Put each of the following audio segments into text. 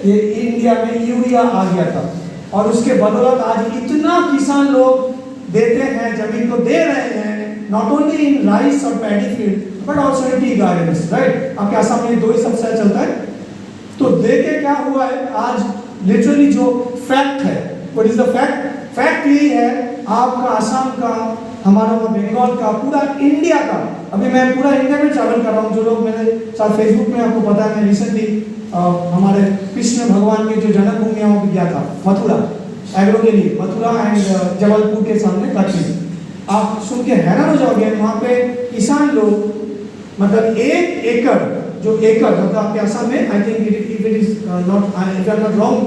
ये इंडिया में यूरिया आ गया था, और उसके बदौलत आज इतना किसान लोग देते हैं, जमीन को दे रहे हैं, नॉट ओनली इन राइस और paddy field but also in tea gardens, right. आपके आसाम में दो ही सबसे चलता है। तो देखे क्या हुआ है आज, लिटरली जो फैक्ट है, what is the fact? Fact यही है, आपका आसाम का, हमारा बंगाल का, पूरा इंडिया का, अभी मैं पूरा इंडिया में ट्रैवल कर रहा हूँ। जो लोग मेरे साथ फेसबुक में, आपको पता है मैं रिसेंटली हमारे कृष्ण भगवान के जो जन्मभूमि है वहाँ गया था, मथुरा, एग्रो के लिए, मथुरा एंड जबलपुर के सामने कटनी। आप सुन के हैरान हो जाओगे, वहाँ पे किसान लोग मतलब 1 एकड़, जो एकड़ मतलब आपके आसाम में, I think if it is not, if I am not wrong,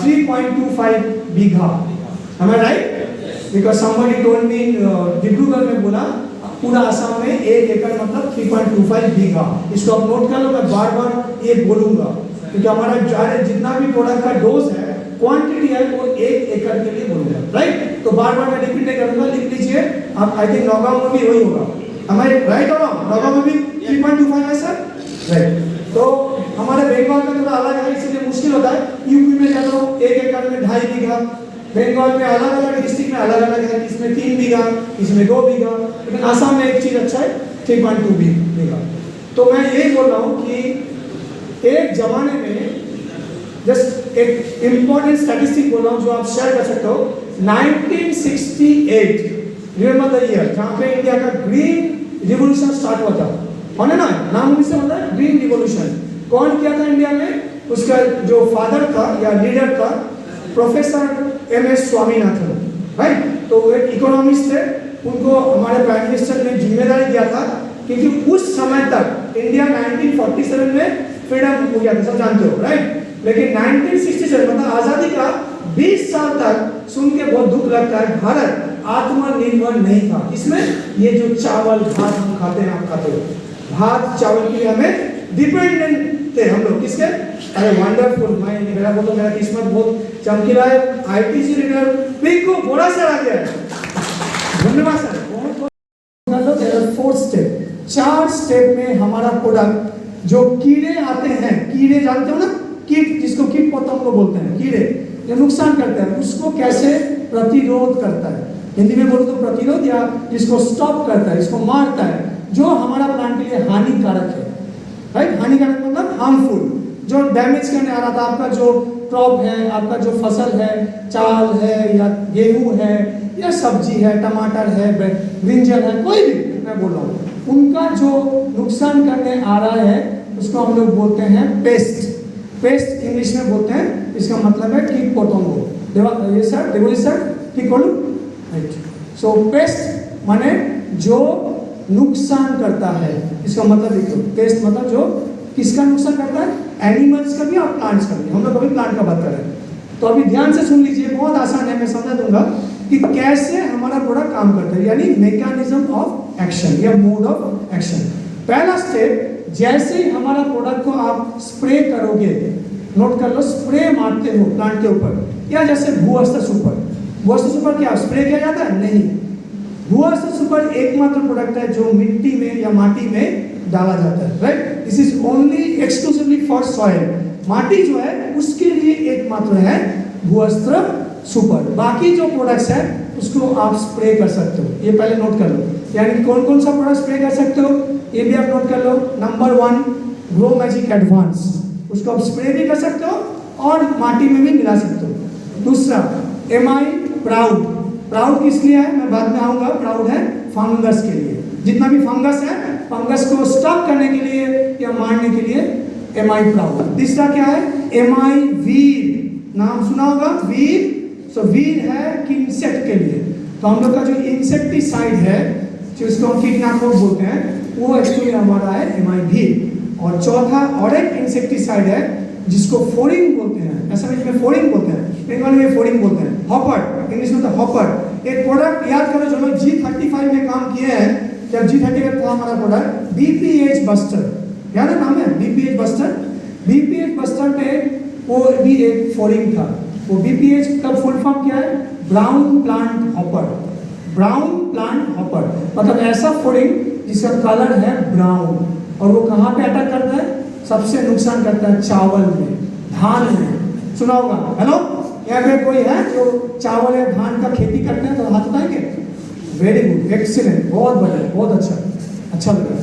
3.25 bigha, am I right? Because somebody told me Dibrugarh में बोला पूरा आसाम में 1 एकड़ मतलब 3.25 बीघा। इसको आप नोट कर लो, मैं बार बार ये बोलूंगा क्योंकि हमारा जितना भी प्रोडक्ट का डोज है, क्वांटिटी है, वो 1 एकड़ के लिए बोलूंगा, राइट। तो बार बार मैं रिपीट नहीं करूंगा, लिख लीजिए आप। आई थिंक नौगांव में भी वही होगा, हमारे राइट और नौगांव में भी 3.25 है सर, राइट। तो हमारे बंगाल का थोड़ा अलग है, इसलिए मुश्किल होता है। यूपी में क्या तो 1 एकड़ में 2.5 बीघा, बंगाल में अलग अलग डिस्ट्रिक्ट में अलग अलग है, इसमें 3 बीघा, इसमें 2 बीघा, लेकिन आसाम में एक चीज अच्छा है, 3.2 बीघा। तो मैं यही बोल रहा हूँ कि एक जमाने में, जस्ट एक इंपॉर्टेंट स्टैटिस्टिक बोल रहा हूँ जो आप शेयर कर सकते हो, 1968 रिमेंबर द ईयर, जहाँ पे इंडिया का ग्रीन रिवोल्यूशन स्टार्ट हुआ था, है ना, नाम से मतलब है ग्रीन रिवोल्यूशन। कौन किया था इंडिया में? उसका जो फादर था या लीडर था, प्रोफेसर MS स्वामीनाथन, राइट। तो एक इकोनॉमिस्ट थे, उनको हमारे प्राइम मिनिस्टर ने जिम्मेदारी दिया था, क्योंकि उस समय तक इंडिया 1947 में फ्रीडम हो गया था, सब जानते हो, राइट। लेकिन 1967 मतलब आजादी का 20 साल तक, सुन के बहुत दुख लगता है, भारत आत्मनिर्भर नहीं था। इसमें ये जो चावल भात हम खाते हैं, आप खाते हो, भात चावल के लिए हमें डिपेंडेंट थे हम लोग, किसके? अरे वंडरफुल, मैं मेरा बोलो, मेरा किस्मत बहुत चमकीला है। ITC रीडर पिक को बड़ा सर आ गया है, धन्यवाद सर। बहुत 4 स्टेप, 4 स्टेप में हमारा प्रोडक्ट, जो कीड़े आते हैं, कीड़े जानते हो ना, कीट, जिसको कीट पतंग बोलते हैं, कीड़े जो नुकसान करते हैं, उसको कैसे प्रतिरोध करता है, हिंदी में बोलो तो प्रतिरोध, या जिसको स्टॉप करता है, इसको मारता है, जो हमारा प्लांट के लिए हानिकारक है, राइट। हानिकारक मतलब हार्मफुल, जो डैमेज करने आ रहा था आपका जो क्रॉप है, आपका जो फसल है, चावल है या गेहूं है या सब्जी है, टमाटर है, ब्रिंजल है, कोई भी मैं बोल रहा हूँ, उनका जो नुकसान करने आ रहा है उसको हम लोग बोलते हैं पेस्ट। पेस्ट इंग्लिश में बोलते हैं, इसका मतलब है कीट पतंग। ये सर देखो सर, ठीक बोलूं, राइट। सो पेस्ट माने जो नुकसान करता है, इसका मतलब देखो, पेस्ट मतलब जो किसका नुकसान करता है, एनिमल्स का भी और प्लांट्स का भी। हम लोग अभी प्लांट का बात कर रहे हैं, तो अभी ध्यान से सुन लीजिए, बहुत आसान है, मैं समझा दूंगा कि कैसे हमारा प्रोडक्ट काम करता है, यानी मैकेनिज्म ऑफ एक्शन या मोड ऑफ एक्शन। पहला स्टेप, जैसे ही हमारा प्रोडक्ट को आप स्प्रे करोगे, नोट कर लो, स्प्रे मारते हो प्लांट के ऊपर, या जैसे भूअस्त्र सुपर, भूअस्त्र सुपर क्या स्प्रे किया जाता है? नहीं, भूअस्त्र सुपर एकमात्र प्रोडक्ट है जो मिट्टी में या माटी में डाला जाता है, right. This is only exclusively for soil, माटी जो है उसके लिए एकमात्र है भूअस्त्र सुपर। बाकी जो प्रोडक्ट्स है उसको आप स्प्रे कर सकते हो, ये पहले नोट कर लो। यानी कौन कौन सा प्रोडक्ट स्प्रे कर सकते हो, ये भी आप नोट कर लो। नंबर 1 ग्रो मैजिक एडवांस, उसको आप स्प्रे भी कर सकते हो और माटी में भी मिला सकते हो। दूसरा MI प्राउड, प्राउड किस लिए है मैं बाद में आऊंगा। प्राउड है फंगस के लिए, जितना भी फंगस है, फंगस को स्टॉप करने के लिए या मारने के लिए MI प्राउड। तीसरा क्या है, MI वीर, नाम सुना होगा वीर। सो वीर है इंसेक्ट के लिए, तो हम लोग का जो इंसेक्टिसाइड है, जिसको हम कीटनाशक बोलते हैं, वो एक्चुअली हमारा है MI वीर। और चौथा और एक इंसेक्टिसाइड है जिसको फोरिंग बोलते हैं, ऐसा में फोरिंग बोलते हैं, बंगाली में फोरिंग बोलते हैं, हॉपर, इंग्लिश में तो हॉपर। एक प्रोडक्ट याद करो जो लोग G35 में काम किए हैं, जब G35 था हमारा प्रोडक्ट BPH बस्टर, याद है नाम है BPH बस्टर। BPH बस्टर में वो भी एक फोरिंग था। वो BPH का फुल फॉर्म क्या है, brown plant hopper. Brown plant hopper मतलब ऐसा फोरिंग जिसका कलर है ब्राउन, और वो कहाँ पे अटैक करता है, सबसे नुकसान करता है चावल में, धान में सुना होगा। हेलो, यहाँ पे कोई है जो चावल या धान का खेती करते हैं तो हाथ उठाएंगे। वेरी गुड, एक्सीलेंट, बहुत बढ़िया, बहुत अच्छा लगा।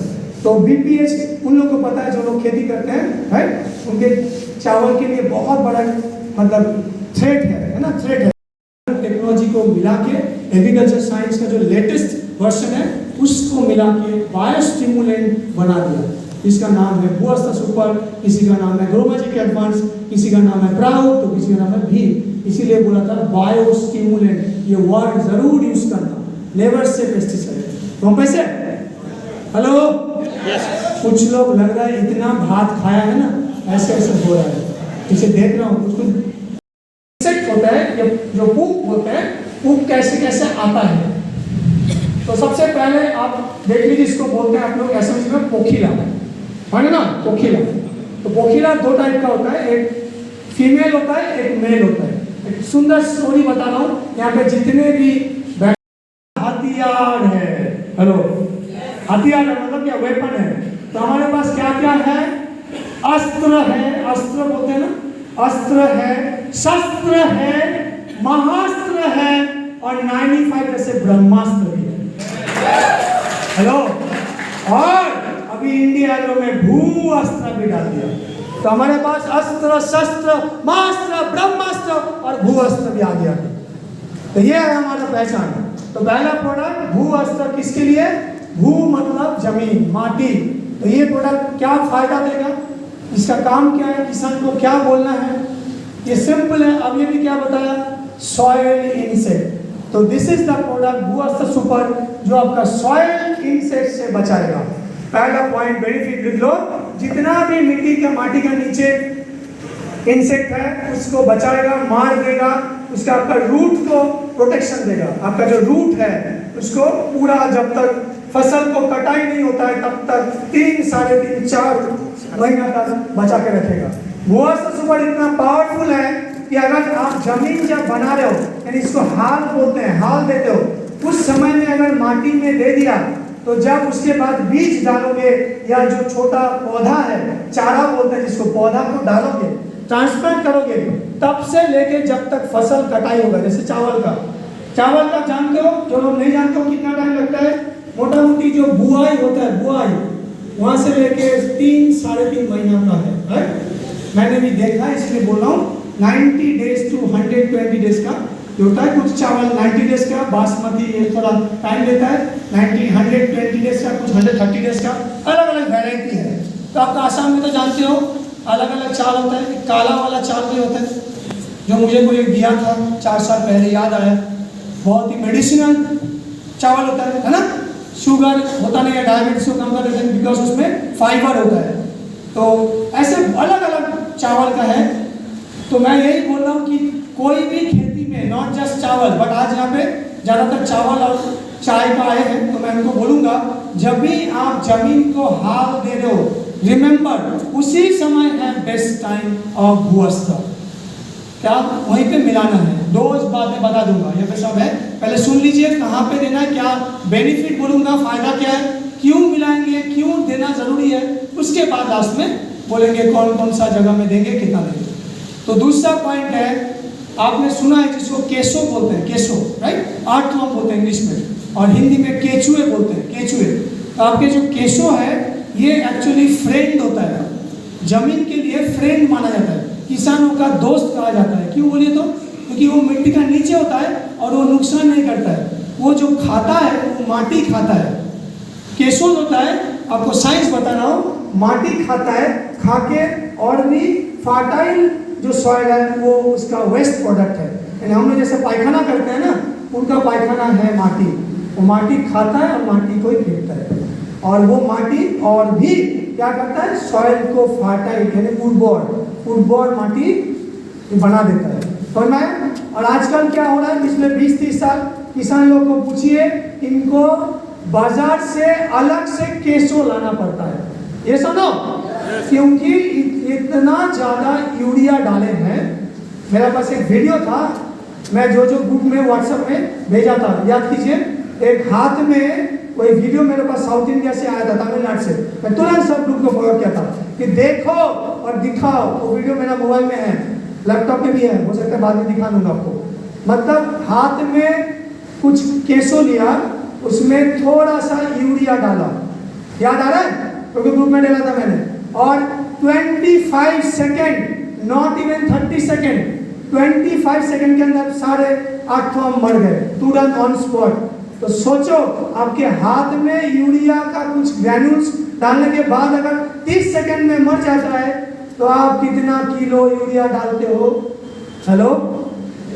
तो बीपीएच उन लोगों को पता है जो लोग खेती करते हैं, राइट, उनके चावल के लिए बहुत बड़ा मतलब थ्रेट है ना, थ्रेट है। टेक्नोलॉजी को मिला के एग्रीकल्चर साइंस का जो लेटेस्ट वर्जन है उसको मिला के बायोस्टिमुलेंट बना दिया। इसका नाम है भूअस्त्र सुपर, किसी का नाम है ग्रोमैजिक एडवांस, किसी का नाम है प्राउड, तो किसी का नाम है भीम। इसीलिए बोला था बायोस्टिमुलेंट, ये वर्ड जरूर यूज करना, नेवर से पेस्टिसाइड। तो हम पैसे हेलो कुछ लोग लग रहा है इतना भात खाया है ना, ऐसे ऐसे हो रहा है, इसे देख रहा हूँ। उसको होता है ये जो पुक होता है, पुक कैसे कैसे आता है। तो सबसे पहले आप देख लीजिए, इसको बोलते हैं आप लोग ऐसे में पोखीला, है ना, पोखीला। तो पोखीला दो टाइप का होता है, एक फीमेल होता है, एक मेल होता है। एक सुंदर स्टोरी बता रहा हूँ, यहाँ पे जितने भी हथियार है, हेलो, हथियार है मतलब क्या, वेपन है। तो हमारे पास क्या क्या है, अस्त्र है, अस्त्र बोलते हैं ना, अस्त्र है, शस्त्र है, महास्त्र है, और 95 ऐसे ब्रह्मास्त्र भी है। हेलो, और अभी इंडिया में भू अस्त्र भी डाल दिया। तो हमारे पास अस्त्र, शस्त्र, महास्त्र, ब्रह्मास्त्र और भू अस्त्र भी आ गया। तो ये है हमारा पहचान। तो पहला प्रोडक्ट भू अस्त्र किसके लिए, भू मतलब जमीन, माटी। तो ये प्रोडक्ट क्या फायदा देगा, इसका काम क्या है, किसान को क्या बोलना है, ये सिंपल है। अब ये भी क्या बताया, सॉइल इंसेक्ट। तो this is the product Bhuastra super, जो आपका सॉइल इंसेक्ट से बचाएगा। पहला पॉइंट बेनिफिट लिख लो, जितना भी मिट्टी का, माटी का नीचे इंसेक्ट है उसको बचाएगा, मार देगा, उसका आपका रूट को प्रोटेक्शन देगा। आपका जो रूट है उसको पूरा, जब तक फसल को कटाई नहीं होता है तब तक 3, 3.5, 4 महीना तक बचा के रखेगा। भूअस्त्र सुपर इतना पावरफुल है कि अगर आप जमीन जब बना रहे हो, यानी इसको हाल बोलते हैं, हाल देते हो, उस समय में अगर माटी में दे दिया, तो जब उसके बाद बीज डालोगे या जो छोटा पौधा है, चारा बोलते हैं जिसको, पौधा को डालोगे, ट्रांसप्लांट करोगे, तब से लेके जब तक फसल कटाई होगा। जैसे चावल का जानते हो, जो लोग नहीं जानते हो कितना टाइम लगता है, मोटा मोटी जो बुआई होता है, बुआई वहां से लेके 3, 3.5 महीना का है। मैंने भी देखा है इसलिए बोल रहा हूँ। 90 डेज to 120 डेज का जो होता है, कुछ चावल 90 डेज का, बासमती ये थोड़ा टाइम लेता है, 120 डेज का, कुछ 130 डेज का, अलग अलग वैरायटी है। तो आपका आसाम में तो जानते हो अलग अलग चावल होता है। काला वाला चावल भी होता है, जो मुझे कोई दिया था 4 साल पहले, याद आया, बहुत ही मेडिसिनल चावल होता है ना। शुगर होता नहीं है, डायबिटीज को कम कर देते हैं, बिकॉज उसमें फाइबर होता है। तो ऐसे अलग अलग चावल का है। तो मैं यही बोल रहा हूँ कि कोई भी खेती में, नॉट जस्ट चावल, बट आज यहाँ पे ज़्यादातर चावल और चाय का आए हैं, तो मैं उनको बोलूँगा, जब भी आप जमीन को हाल दे रहे हो, रिमेंबर उसी समय है बेस्ट टाइम ऑफ भूअस्त्र। क्या वहीं पे मिलाना है, 2 बातें बता दूंगा, ये पे सब है, पहले सुन लीजिए कहाँ पे देना है, क्या बेनिफिट बोलूँगा, फायदा क्या है, क्यों मिलाएंगे, क्यों देना जरूरी है, उसके बाद लास्ट में बोलेंगे कौन कौन सा जगह में देंगे, कितना देंगे। तो दूसरा पॉइंट है, आपने सुना है जिसको केसो बोलते हैं, केसो, राइट, आर्थवर्म बोलते हैं इंग्लिश में, और हिंदी में केचुए बोलते हैं, केचुए। तो आपके जो केसो है ये एक्चुअली फ्रेंड होता है, जमीन के लिए फ्रेंड माना जाता है, किसानों का दोस्त कहा जाता है। क्यों बोलिए तो, क्योंकि वो मिट्टी का नीचे होता है और वो नुकसान नहीं करता है, वो जो खाता है वो माटी खाता है। केसो होता है, आपको साइंस बता रहा हूँ, माटी खाता है, खा के और भी फर्टाइल जो सॉइल है वो उसका वेस्ट प्रोडक्ट है। यानी हम लोग जैसे पायखाना करते हैं ना, उनका पायखाना है माटी, वो माटी खाता है और माटी को ही फेंकता है, और वो माटी और भी क्या करता है, सॉइल को फर्टाइल यानी उर्वर माटी बना देता है। तो मैं, और आजकल क्या हो रहा है, पिछले 20-30 साल किसान लोग को पूछिए, इनको बाजार से अलग से केसो लाना पड़ता है, ये सुनो, क्योंकि इतना ज़्यादा यूरिया डाले हैं। मेरे पास एक वीडियो था, मैं जो ग्रुप में व्हाट्सएप में भेजा था, याद कीजिए, एक हाथ में कोई वीडियो मेरे पास साउथ इंडिया से आया था, तमिलनाडु से, मैं तुरंत सब ग्रुप को फॉरवर्ड किया था। कि देखो और दिखाओ। वो वीडियो मेरा मोबाइल में है, लैपटॉप में भी है, हो सकता है बाद में दिखा दूंगा आपको। मतलब हाथ में कुछ केसो लिया, उसमें थोड़ा सा यूरिया डाला, याद आ रहा है क्योंकि ग्रुप में डाला था मैंने, और 25 second, not even 30 second, 25 second के अंदर सारे 8 मर गए तुरंत ऑन स्पॉट। तो सोचो आपके हाथ में यूरिया का कुछ ग्रैन्यूल्स डालने के बाद अगर 30 सेकेंड में मर जाता है तो आप कितना किलो यूरिया डालते हो? हेलो,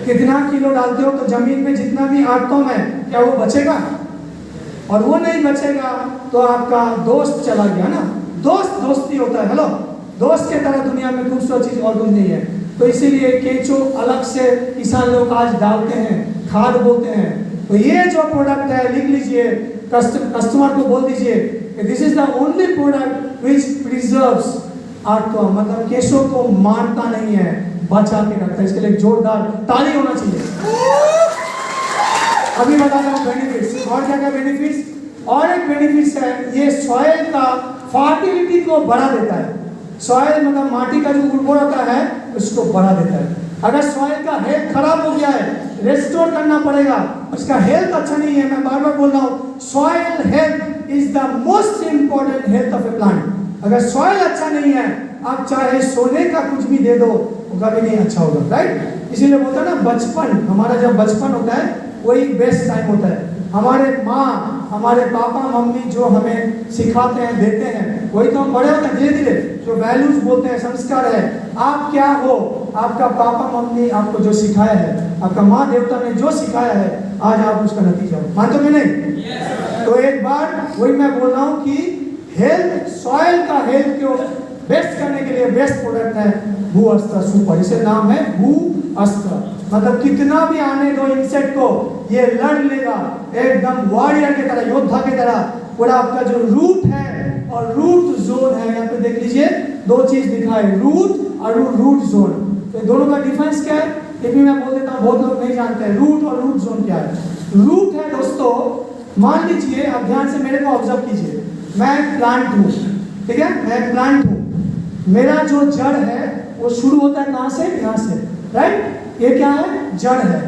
कितना किलो डालते हो? तो जमीन में जितना भी आटम है क्या वो बचेगा? और वो नहीं बचेगा तो आपका दोस्त चला गया ना। दोस्त दोस्ती होता है, हेलो, दोस्त के तरह दुनिया में खूबसूरत चीज और कुछ नहीं है। तो इसीलिए केंचो अलग से किसान लोग आज डालते हैं, खाद बोलते हैं। तो ये जो प्रोडक्ट है लिख लीजिए, कस्टमर को बोल दीजिए this is the only product which preserves earthworm, मतलब केशों को मारता नहीं है, बचा के रखता है। इसके लिए जोरदार ताली होना चाहिए। अभी बताता हूँ बेनिफिट्स, और क्या क्या बेनिफिट्स। और एक बेनिफिट्स है, ये सॉइल का फर्टिलिटी को बढ़ा देता है। सॉइल मतलब माटी का जो उर्वरता है उसको बढ़ा देता है। अगर सॉइल का हेल्थ खराब हो गया है, रेस्टोर करना पड़ेगा। उसका हेल्थ अच्छा नहीं है, मैं बार बार बोल रहा हूँ, soil health is the most important health of A plant. अगर सॉइल अच्छा नहीं है, आप चाहे सोने का कुछ भी दे दो, वो कभी नहीं अच्छा होगा, राइट। इसीलिए बोलता है ना, बचपन, हमारा जब बचपन होता है वही बेस्ट टाइम होता है। हमारे माँ, हमारे पापा मम्मी जो हमें सिखाते हैं, देते हैं, वही तो हम बड़े होते हैं धीरे धीरे। जो वैल्यूज बोलते हैं, संस्कार है, आप क्या हो, आपका पापा मम्मी आपको जो सिखाया है, आपका माँ देवता ने जो सिखाया है, आज आप उसका नतीजा हो। मानते हो नहीं? तो एक बार वही मैं बोल रहा हूँ कि हेल्थ, सॉइल का हेल्थ को बेस्ट करने के लिए बेस्ट प्रोडक्ट है भू अस्त्र सुपर। इसे नाम है भू अस्त्र। मतलब कितना भी आने दो इंसेक्ट को, ये लड़ लेगा एकदम वॉरियर की तरह, योद्धा की तरह। पूरा आपका जो रूट है और रूट जोन है, यहाँ पे देख लीजिए दो चीज दिखा है, रूट और रूट जोन। तो दोनों का डिफरेंस क्या है ये भी मैं बोल देता हूँ, बहुत लोग नहीं जानते हैं रूट और रूट जोन क्या है। रूट है दोस्तों, मान लीजिए आप ध्यान से मेरे को ऑब्जर्व कीजिए, मैं एक प्लांट हूँ, ठीक है, मैं एक प्लांट हूँ। मेरा जो जड़ है वो शुरू होता है कहाँ से? यहाँ से, राइट। ये क्या है? जड़ है।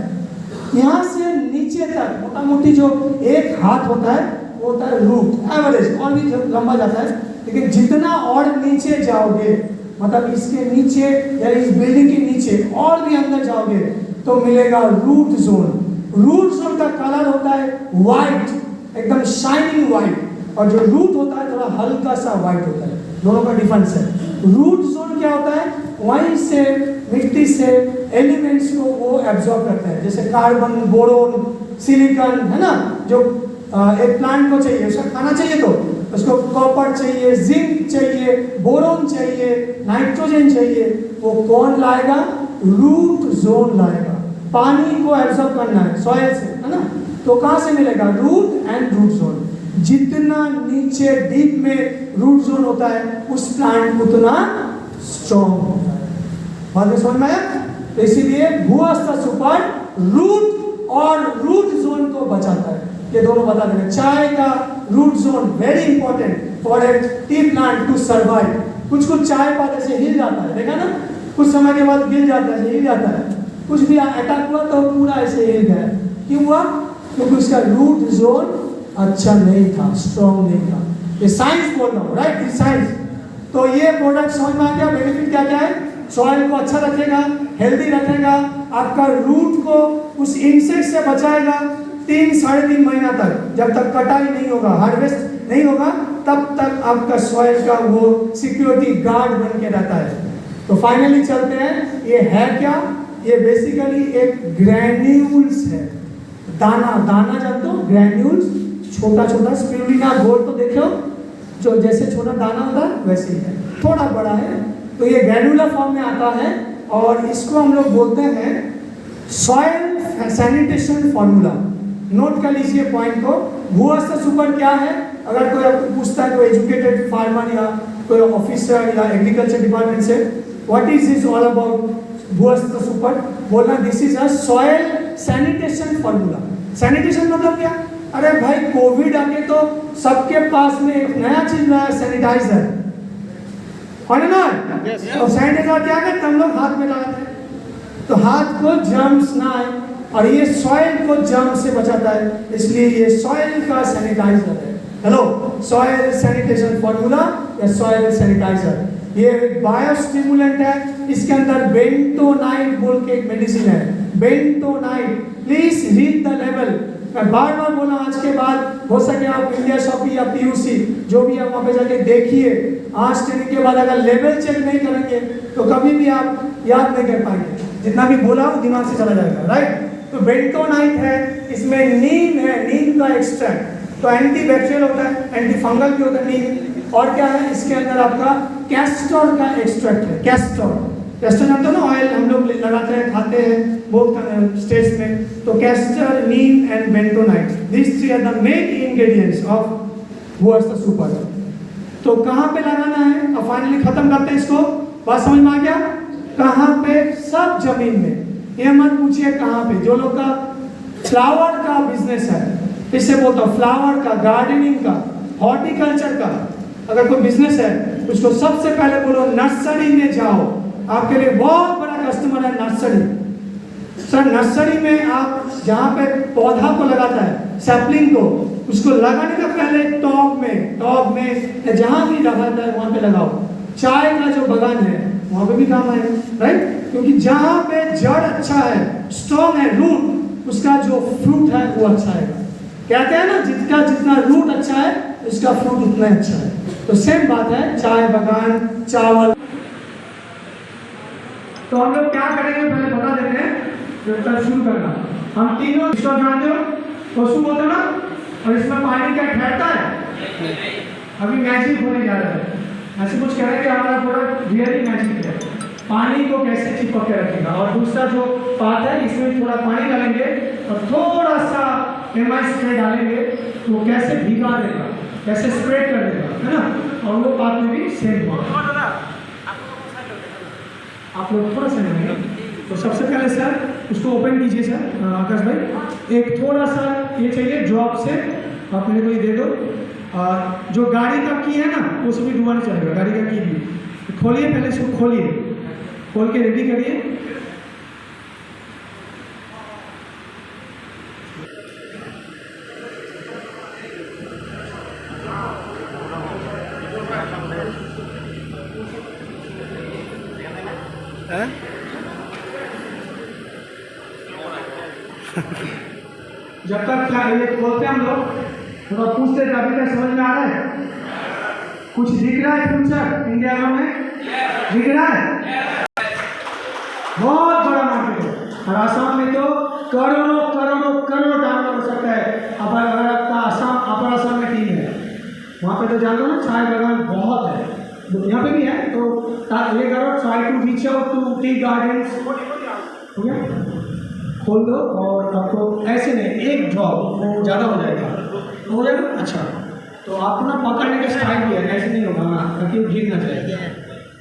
यहाँ से नीचे तक मोटा मोटी जो एक हाथ होता है वो होता है रूट, एवरेज, और भी लंबा जाता है। लेकिन जितना और नीचे जाओगे, मतलब इसके नीचे या इस बिल्डिंग के नीचे और भी अंदर जाओगे तो मिलेगा रूट जोन। रूट जोन का कलर होता है व्हाइट, एकदम शाइनिंग व्हाइट, और जो रूट होता है थोड़ा हल्का सा व्हाइट होता है। दोनों का डिफरेंस है। रूट जोन क्या होता है? वहीं से मिट्टी से एलिमेंट्स को वो एब्जॉर्ब करता है, जैसे कार्बन, बोरोन, सिलिकॉन, है ना, जो एक प्लांट को चाहिए, उसका खाना चाहिए तो उसको कॉपर चाहिए, जिंक चाहिए, बोरोन चाहिए, नाइट्रोजन चाहिए। वो कौन लाएगा? रूट जोन लाएगा। पानी को एब्जॉर्ब करना है सॉइल से, है ना, तो कहाँ से मिलेगा? Root and root zone. जितना नीचे डीप में रूट जोन होता है उस प्लांट उतना स्ट्रॉन्ग होता है। बात में समझ में आया? तो इसीलिए भू अस्त्र सुपर रूट और रूट जोन को बचाता है। ये दोनों बता देंगे। चाय का root zone very important for a tea plant to survive. कुछ कुछ चाय पात ऐसे हिल जाता है, देखा ना, कुछ समय के बाद गिर जाता है, हिल जाता है। कुछ भी अटैक हुआ तो पूरा ऐसे हिल गया। क्यों हुआ? क्योंकि उसका रूट जोन अच्छा नहीं था, स्ट्रॉन्ग नहीं था। ये साइंस बोल रहा हूँ, राइट, ये साइंस। तो ये प्रोडक्ट समझ में आ गया। बेनिफिट क्या क्या है? सॉइल को अच्छा रखेगा, हेल्दी रखेगा, आपका रूट को उस इंसेक्ट से बचाएगा 3-3.5 महीना तक, जब तक कटाई नहीं होगा, हार्वेस्ट नहीं होगा, तब तक आपका सॉइल का वो सिक्योरिटी गार्ड बन के रहता है। तो फाइनली चलते हैं, ये है क्या? ये बेसिकली एक ग्रैन्यूल्स है, दाना। दाना जानते हो? ग्रैन्यूल्स, छोटा छोटा स्पिरुलिना गोल तो देखो, जो जैसे छोटा दाना होता है वैसे ही है, थोड़ा बड़ा है। तो ये ग्रैन्युलर फॉर्म में आता है और इसको हम लोग बोलते हैं सॉइल सैनिटेशन फॉर्मूला। नोट कर लीजिए पॉइंट को। भू अस्त्र सुपर क्या है? अगर कोई आपको पूछता है, कोई एजुकेटेड फार्मर या कोई ऑफिसर या एग्रीकल्चर डिपार्टमेंट से, what is this all about भू अस्त्र सुपर, बोलना this is a soil sanitation formula. Sanitation मतलब क्या? अरे भाई कोविड आके तो सबके पास में एक नया चीज लाया, सैनिटाइजर। और ना तो सैनिटाइजर क्या करते हम लोग हाथ में लगाते हैं, तो हाथ को जर्म्स ना आए, और ये सॉइल को जर्म से बचाता है, इसलिए ये सॉइल का सैनिटाइजर है। हेलो, सॉइल सैनिटेशन फॉर्मूला या सॉइल सैनिटाइजर, ये एक बायोस्टिमुलेंट है। इसके अंदर बेंटोनाइट बोल के एक मेडिसिन है, bentonite. Please read the level. मैं बार बार बोला, आज के बाद हो सके आप इंडिया शॉपी या पीयूसी जो भी आप वहाँ पे जाके देखिए। आज ट्रेनिंग के बाद अगर लेवल चेक नहीं करेंगे तो कभी भी आप याद नहीं कर पाएंगे, जितना भी बोला वो दिमाग से चला जाएगा, राइट। तो बेंटोनाइट है, इसमें नीम है, नीम का एक्सट्रैक्ट, तो एंटीबैक्टीरियल होता है, एंटी फंगल भी होता है नीम। और क्या है इसके अंदर आपका कैस्टर का एक्सट्रैक्ट है। कैस्टर जानते हो ना, ऑयल हम लोग लगाते हैं, खाते हैं बहुत स्टेट्स में। तो castor, neem and bentonite, this three are the main ingredients of wash the super. तो कहाँ पे लगाना है, अब फाइनली खत्म करते हैं इसको। बात समझ में आ गया? कहाँ पे? सब जमीन में। ये मत पूछिए कहाँ पे। जो लोग का फ्लावर का बिजनेस है, इससे बोलता हूँ फ्लावर का, गार्डनिंग का, हॉर्टिकल्चर का, अगर कोई बिजनेस है उसको सबसे पहले बोलो नर्सरी में जाओ। आपके लिए बहुत बड़ा कस्टमर है नर्सरी। सर नर्सरी में आप जहाँ पे पौधा को लगाता है, सैपलिंग को, उसको लगाने का पहले टॉप में जहाँ भी लगाता है वहाँ पे लगाओ। चाय का जो बगान है वहाँ पे भी काम आएगा, राइट। क्योंकि जहाँ पे जड़ अच्छा है, स्ट्रॉन्ग है, रूट, उसका जो फ्रूट है वो अच्छा है। कहते हैं ना, जितना रूट अच्छा है उसका फ्रूट उतना अच्छा है। तो सेम बात है, चाय बगान, चावल। तो हम लोग क्या करेंगे पहले बता देते हैं, फिर शुरू करना। हम तीनों इसको जानते हो, पशु बोलते ना, और इसमें पानी क्या ठहरता है। अभी मैजिक होने जा रहा है, ऐसे कुछ कह रहे हैं कि हमारा प्रोडक्ट रियली मैजिक है। पानी को कैसे चिपक के रखेगा, और दूसरा जो पार्ट है इसमें थोड़ा पानी डालेंगे और थोड़ा सा एमआई स्प्रे डालेंगे, तो वो कैसे भीगा देगा, कैसे स्प्रे कर देगा, है ना। और वो पार्ट में भी सेम हुआ। आप लोग थोड़ा सा लेंगे, तो सबसे पहले सर उसको ओपन कीजिए सर आकाश भाई। एक थोड़ा सा ये चाहिए ड्रॉप से, आप मेरे को ये दे दो। जो गाड़ी का की है ना वो सभी डुबाना चलेगा, गाड़ी का की भी खोलिए, पहले इसको खोलिए, खोल के रेडी करिए। जब तक ये खोलते हैं हम लोग थोड़ा पूछते हैं, अभी तक समझ में आ रहा है? कुछ दिख रहा है फ्यूचर इंडिया में? दिख रहा है? बहुत बड़ा मार्केट है, और आसाम में तो करोड़ों करोड़ों करोड़ डालर हो सकता है। अब अगर आपका आसाम, अपर आसाम में टीम है, वहाँ पे तो जानते हो ना चाय बागान बहुत है, तो यहाँ पे भी है। तो ये करो, try to reach out to tea gardens, हो गया? खोल दो, और आपको ऐसे नहीं, एक ड्रॉप वो ज़्यादा हो जाएगा, अच्छा। तो आपको ना पकड़ने का स्टाइल भी है, ऐसे नहीं होगा ना, ताकि वो गिर ना जाए।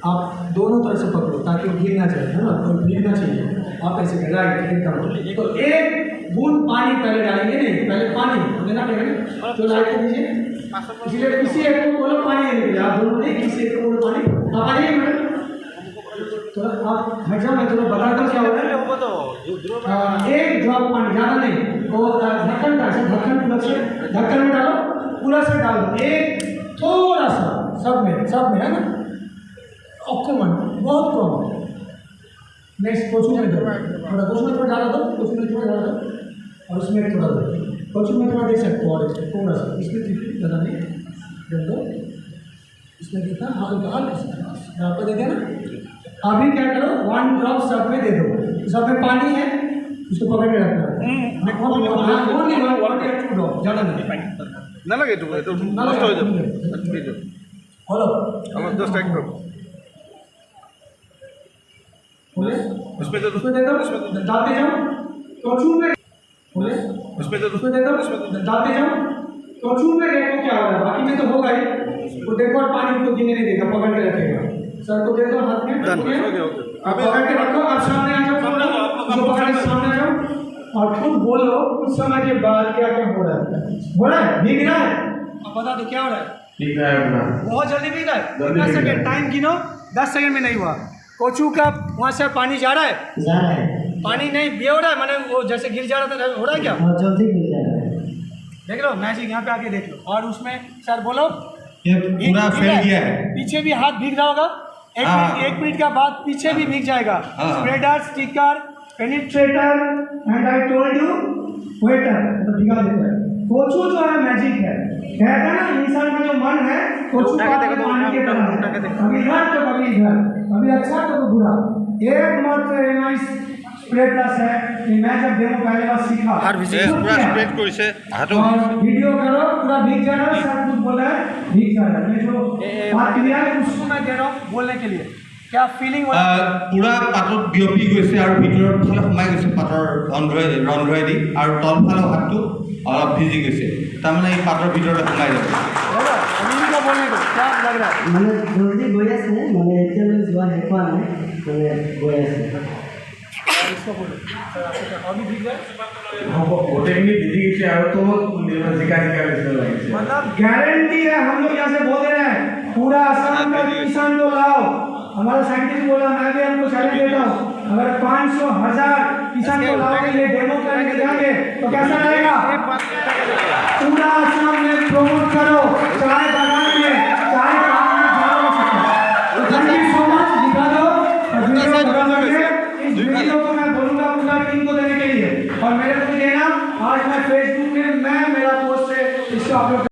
आप दोनों तरफ से पकड़ो ताकि वो गिर ना जाए, है ना, तो गिरना चाहिए। आप ऐसे राइट एकदम। तो एक बूंद पानी पहले डालेंगे, नहीं पहले पानी देना पड़ेगा। तो लाइट कर दीजिए, इसलिए किसी एक को बोलो पानी देने के लिए, आप दोनों नहीं, किसी एक को बोलो पानी। आप आइए मैडम, तो आप हट जाओ, मैं थोड़ा बताता हूँ क्या होता है। एक ड्रॉप पानी, ज़्यादा नहीं, और ढक्कन का ढक्कन से ढक्कन में डालो, पूरा से डाल दो, एक थोड़ा सा, सब में है ना, ओके मन बहुत कम। नेक्स्ट कोचू में दो, थोड़ा कोचू में थोड़ा डाल दो, कोचू में थोड़ा डाल दो, और उसमें थोड़ा दो, कोचू में थोड़ा दे सकते हो, और थोड़ा सा इसमें ज़्यादा नहीं डाल दो, इसमें कितना हल्का आपको दे देना। अभी क्या करो, 1 ड्रॉप सब में दे दो, सब में पानी है, उसको पकड़ के रखना है। ज़्यादा नहीं না লাগে, একটু এটা নষ্ট হয়ে যাবে। হলো আমার জাস্ট এক ড্রপ उसमें दे दो, डालते जाओ, कचू में उसमें दे दो, डालते जाओ, कचू में देखो क्या हो रहा है, बाकी में तो होगा ही। वो देखो पानी को गिरने नहीं देगा, पकड़ के रखेगा। सर को दे दो हाथ में, आप पकड़ के रखो, आप सामने आ जाओ, पकड़ के सामने आ जाओ, और खुद बोलो कुछ समय के बाद क्या क्या हो रहा है, भीग रहा है। अब बता दो क्या हो रहा है? ठीक है अपना बहुत जल्दी भीग रहा है। कितना सेकंड टाइम गिनो, 10 सेकंड में नहीं हुआ। कोचू का वहाँ से पानी जा रहा है, जा रहा है, पानी नहीं बे हो रहा है, मैंने वो जैसे गिर जा रहा था हो रहा है क्या? और जल्दी गिर जा रहा है। देख लो मैजिक, यहाँ पे आके देख लो। और उसमें सर बोलो ये पूरा फैल गया है। पीछे भी हाथ भीग रहा होगा, एक मिनट का बाद पीछे भी भीग जाएगा। Spreader, sticker, penetrator and I told you waiter, तो दिखा देता है। कोचू जो है मैजिक है, कहता है ना इंसान का जो मन है कोचू का पानी के तरह है, कभी इधर तो कभी इधर, कभी अच्छा तो कभी बुरा। एकमात्र एनाइस स्प्रेडलेस है कि मैं जब डेमो पहले बार सीखा पूरा स्प्रेड কৰিছে হাতও और वीडियो करो पूरा भीग जा रहा है, सब कुछ बोल रहा है भीग जा रहा है। मैं जो बात क्लियर है उसको मैं दे रहा हूँ बोलने के लिए, क्या फीलिंग हो रहा है? পুৰা পাতত বিয়পি গৈছে আৰু ভিতৰৰ ফালে সোমাই গৈছে পাতৰ ৰন্ধ্ৰইদি আৰু তলফালৰ হাতটো অলপ ভিজি গৈছে, তাৰমানে এই পাতৰ ভিতৰতে সোমাই যাব। होगा अमीन को बोलने को क्या लग रहा है? মানে জলদি গৈ আছে, মানে এতিয়ালৈ যোৱা শেষ হোৱা নাই, মানে গৈ আছে। और इसको बोलो सर, आपको क्या अभी भीग गए? গোটেইখিনি ভিজি গৈছে আৰু তলত জিকা জিকা নিচিনা লাগিছে। मतलब गारंटी है, हम लोग यहाँ से बोल रहे हैं पूरा आसाम का किसान को लाओ। हमारा साइंटिस्ट बोला, मैं भी हमको चैलेंज देता हूँ, अगर 500,000 किसान को लाओगे ये डेमो करके दिखाएंगे तो कैसा रहेगा? पूरा आसाम में प्रमोट करो, चाहे बागान में चाहे काम में जाओ सकता। तो थैंक यू सो मच, दिखा दो इस वीडियो को मैं बोलूँगा पूरा टीम को देने के लिए, और मेरे को भी देना। आज मैं फेसबुक में मैं मेरा पोस्ट से इसको अपलोड